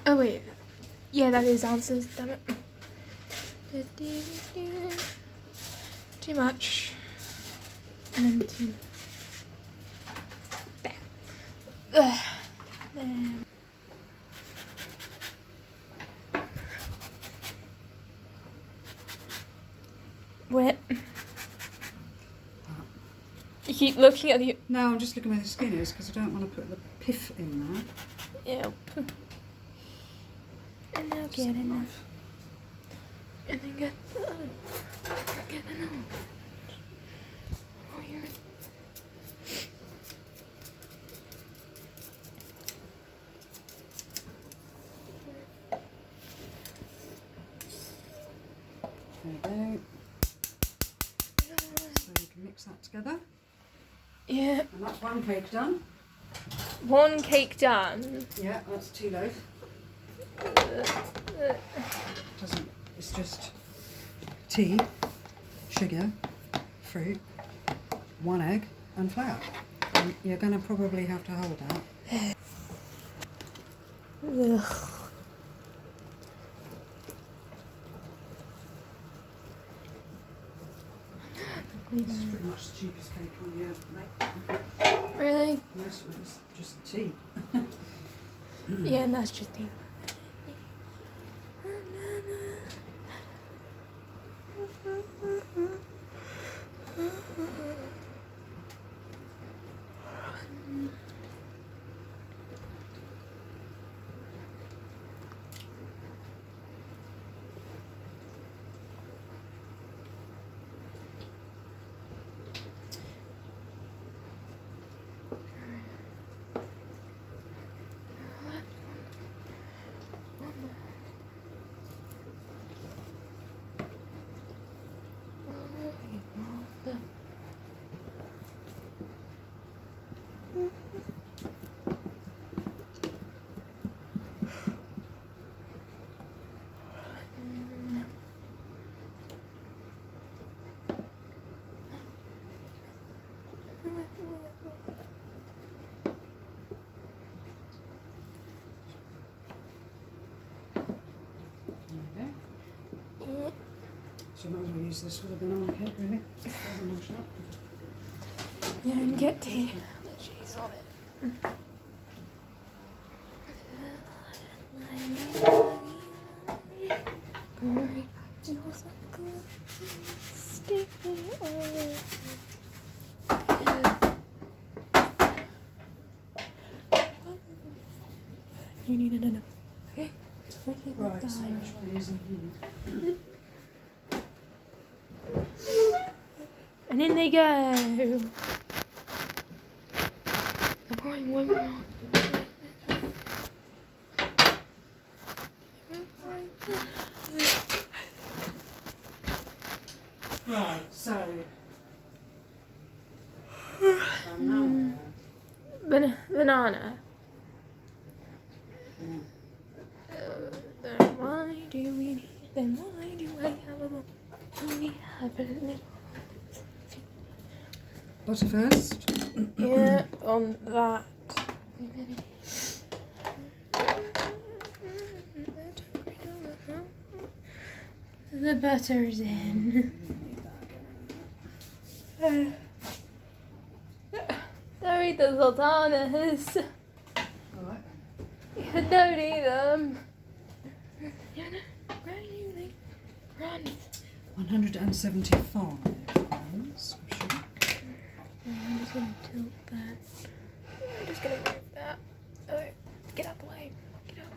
Oh wait. Yeah, that is ounces. Damn it. Too much. And then two. There. There. What? You keep looking at the... No, I'm just looking where the skin is because I don't want to put the pith in there. Yep. And now get it now. And then get the other. Get another one. Oh, you're... There you go. So you can mix that together. Yeah. And that's one cake done. One cake done. Yeah, that's 2 loaves. It's just tea, sugar, fruit, 1 egg and flour. And you're going to probably have to hold that. Ugh. This is pretty much the cheapest cake on the earth, mate. Really? Most of it's just tea. Yeah, and that's just tea. So you might as well use this for the banana cake, really. Yeah, and get the cheese on it. You need another. Okay. Right, so which one is in here? And in they go. I'm pouring one more. Right, so Banana. Yeah. Then why do we need? Then why do I have a? We have a little. Butter first. Yeah, on that. The butter's in. Don't eat the sultanas. Alright. You don't eat them. Run. 175 grams of sugar. I'm just gonna tilt that. I'm just gonna move that. Okay, get out the way. Get out.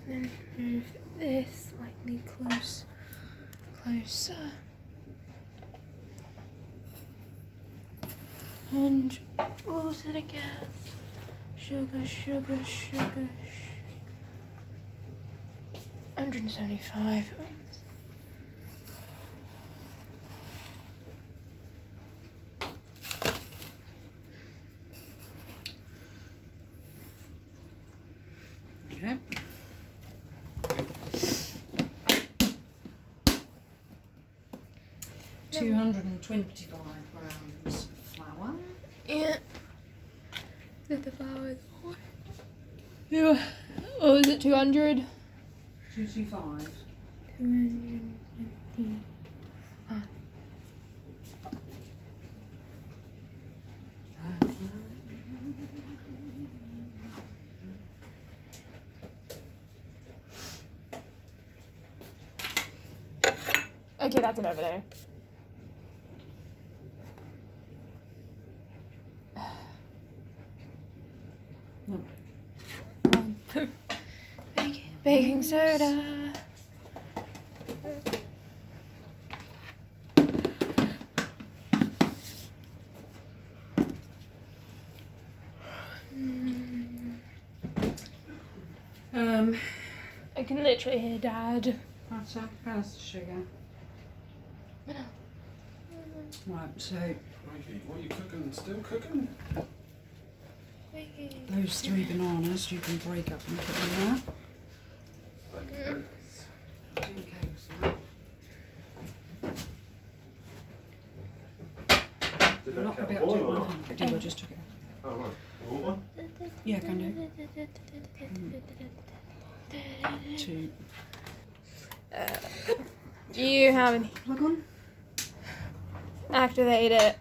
And then move this slightly closer. And water the gas. Sugar. 175. Okay. No. 225 grams of flour. Yeah. Did the flour. Yeah. Oh, is it 200? 225. 250. Okay, that's an overload. No. Baking soda. I can literally hear Dad. Pass the sugar. Right, so What are you cooking? Still cooking? those 3 bananas you can break up and put in there. Okay, Did I'm not that going to be kettle able to do boil or it not? with hand. I just took it out. Oh, right. Water? Yeah, can do. 2. Do you have any? Plug on. Activate it.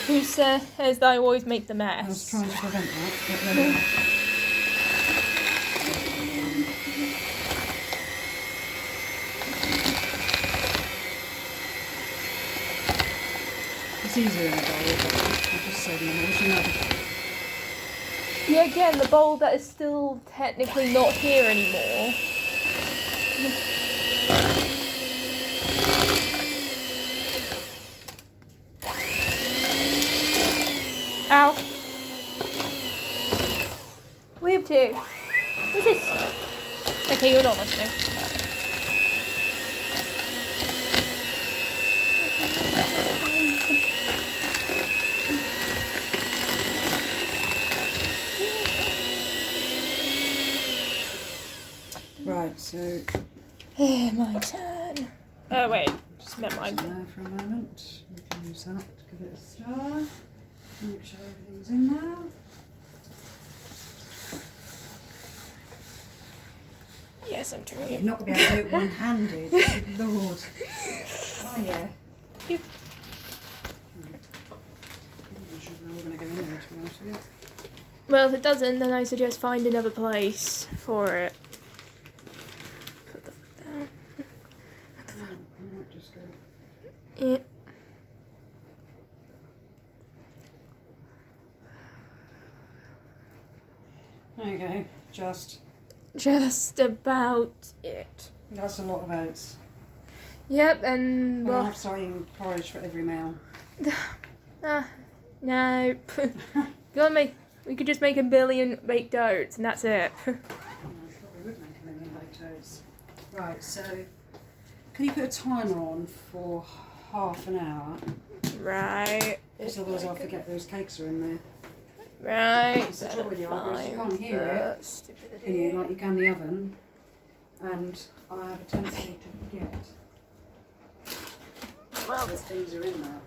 Who says that I always make the I was mess? trying to prevent that, but then it's easier in a bowl, but I'll just say the emotion of it. Yeah, again, the bowl that is still technically not here anymore. Ow. We have 2. What's this? Okay, you're not listening. Right, so My turn. Oh, wait. Just meant mine. there for a moment. We can use that to give it a stir. Make sure everything's in there. Yes, I'm trying. You're not going to be able to do it one-handed. Good Lord. Oh yeah. Yep. I'm sure we're all going to go in there, to be honest with you. Well, if it doesn't, then I suggest find another place for it. Put the foot down. I might just go. Yeah. There you go. Just about it. That's a lot of oats. Yep, and Well, well, I'm starting porridge for every meal. no. We could just make 1 billion baked oats, and that's it. I probably would make a million baked oats. Right, so can you put a timer on for half an hour? Right. Because otherwise I'll forget those cakes are in there. Right. It's the trouble with the oven is you can't hear it in here like you can the oven, and I have a tendency to forget Well, that things are in there.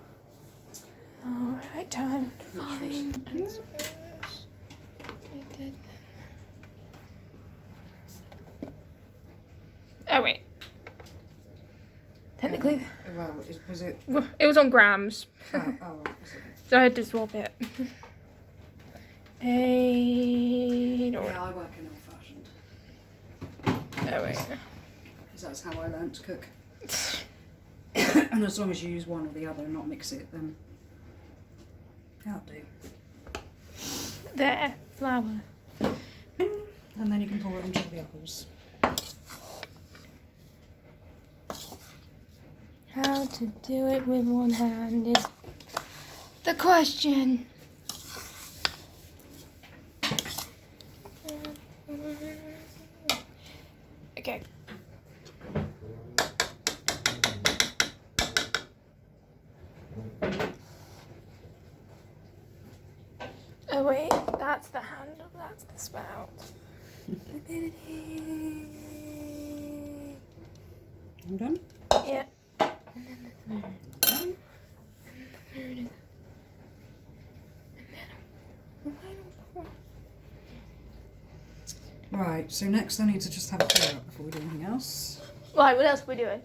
alright, time to Which find. was- Oh, wait. Technically, Well, was it? it was on grams, Oh, was it? so I had to swap it. 8 or. Yeah, I work in old-fashioned. Oh, wait. Because that's how I learned to cook. And as long as you use one or the other and not mix it, then that'll do. There, flour. And then you can pour it onto the apples. How to do it with one hand is the question. Okay. Oh wait, that's the handle, that's the spout. I'm done. Yeah. And then the third. And the third. And then a final four. Right, so next I need to just have a clear up before we do anything else. Right, what else are we doing?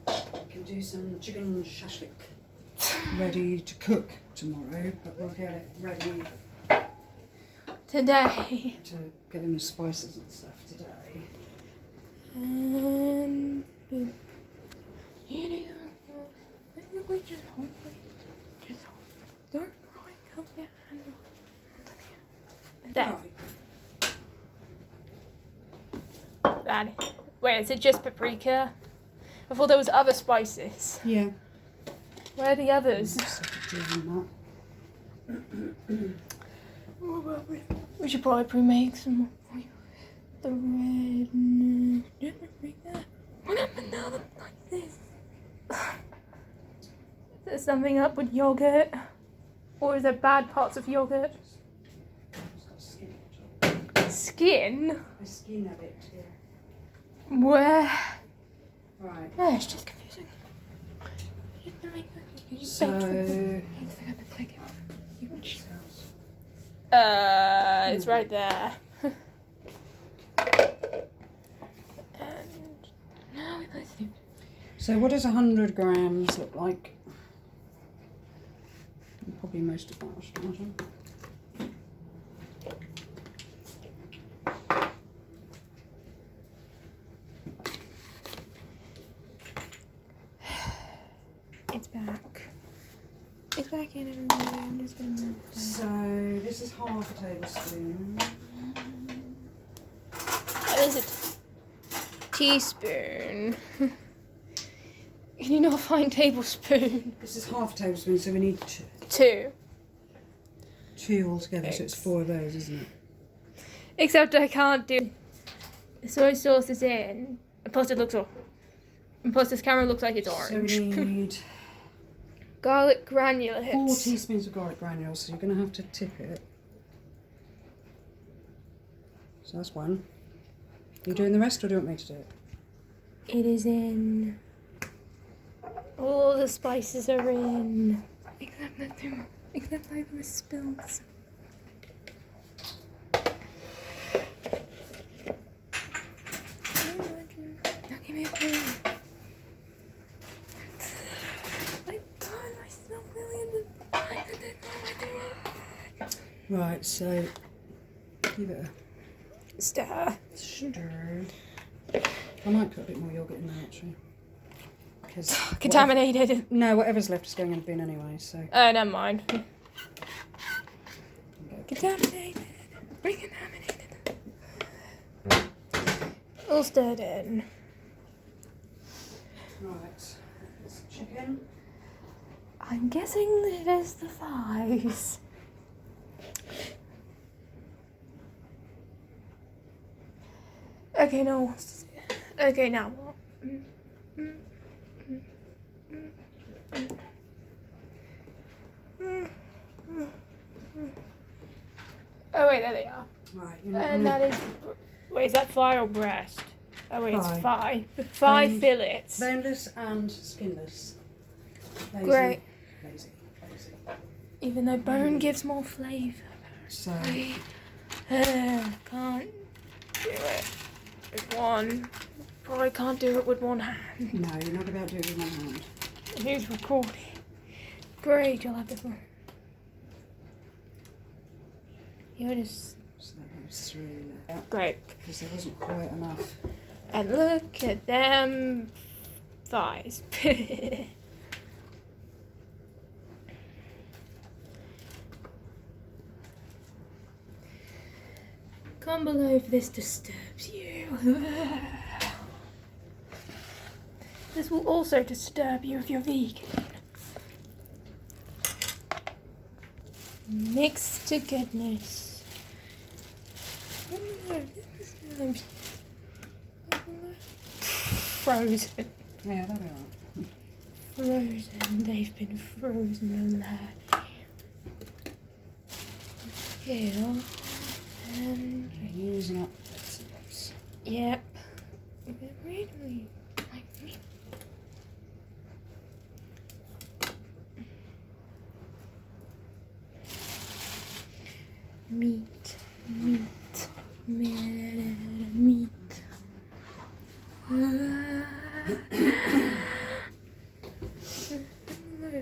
We can do some chicken shashlik ready to cook tomorrow, but we'll get it ready Today. to get in the spices and stuff today. And boom. We just hold it. Just hold it. Don't cry, come here. There. Right. That. Wait, is it just paprika? I thought there was other spices. Yeah. Where are the others? We should probably make some more for you. The red. What happened now? Like this. Is there something up with yogurt? Or is there bad parts of yogurt? Skin? The skin of it, yeah. Where? Right. No, it's just confusing. So. It's right there. And now we both do. So what does 100 grams look like? Probably most of that, I should imagine. It's back. It's back in everybody. I'm just gonna move that. So this is half a tablespoon. What is it? Teaspoon. Can you not find tablespoon? This is half a tablespoon, so we need Two. two altogether, so it's 4 of those, isn't it? Except I can't do. The soy sauce is in. And plus it looks. And plus this camera looks like it's orange. So we need Garlic granulates. 4 teaspoons of garlic granules, so you're going to have to tip it. So that's one. Are you doing the rest, or do you want me to do it? It is in. All the spices are in. Except I was spilled. Now give me a clue. Right, so give it Stir. a stir. I might put a bit more yogurt in there, actually. Because Contaminated. no, whatever's left is going in the bin anyway, so. Oh, never mind. Contaminated. Recontaminated. All stirred in. Right, it's chicken. I'm guessing that it is the thighs. Okay, no. Okay, now what? Oh wait, there they are. Right, And that is. Wait, is that thigh or breast? Oh wait, it's thigh. Thigh Um, fillets. boneless and skinless. Lazy, Great. Lazy. Even though bone gives more flavour. So, Can't do it with one. Probably can't do it with one hand. no, you're not about to do it with one hand. Who's recording? Great, you'll have this one. You're just So that goes through there. great. Because there wasn't quite enough. And look at them thighs. Comment below if this disturbs you. This will also disturb you if you're vegan. Mix to goodness. Frozen. Yeah, that'll be alright. Frozen. They've been frozen, lad. Here. And Using up bits and bits. yep. Really like me. meat, meat, meat.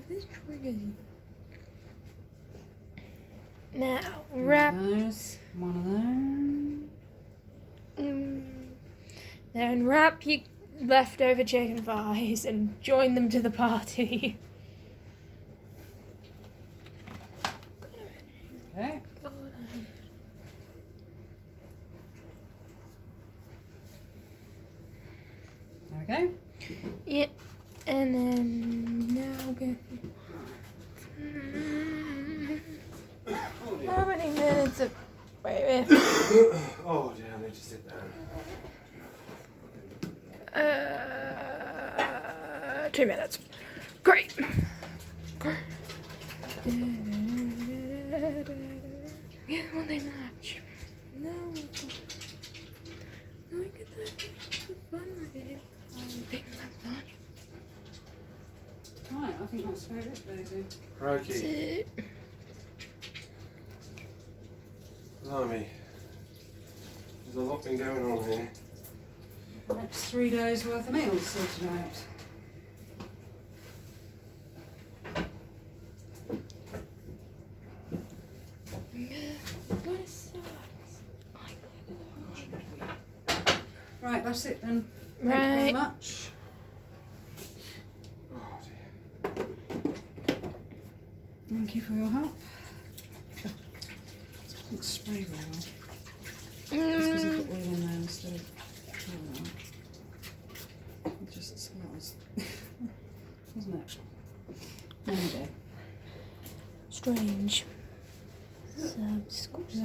This triggers you. Now wrap. One of those. Then wrap your leftover chicken thighs and join them to the party. Okay. There we go. Yeah, and then now go. How many minutes of. Wait. Oh dear, I need to sit down. 2 minutes. Great. Yeah, well, they match. No. No, I get that. The fun with it. I think that's fun. Right, I think that's about it, Daisy. That's Crikey. it. Blimey. There's a lot been going on here. That's 3 days worth of meals sorted out. What sucks? Right, that's it then. Thank you Right. very much. Oh dear. Thank you for your help. It's spray very well. Just because I put oil in there instead of oil. It just smells. Doesn't it? There we go. Strange. Subscribe.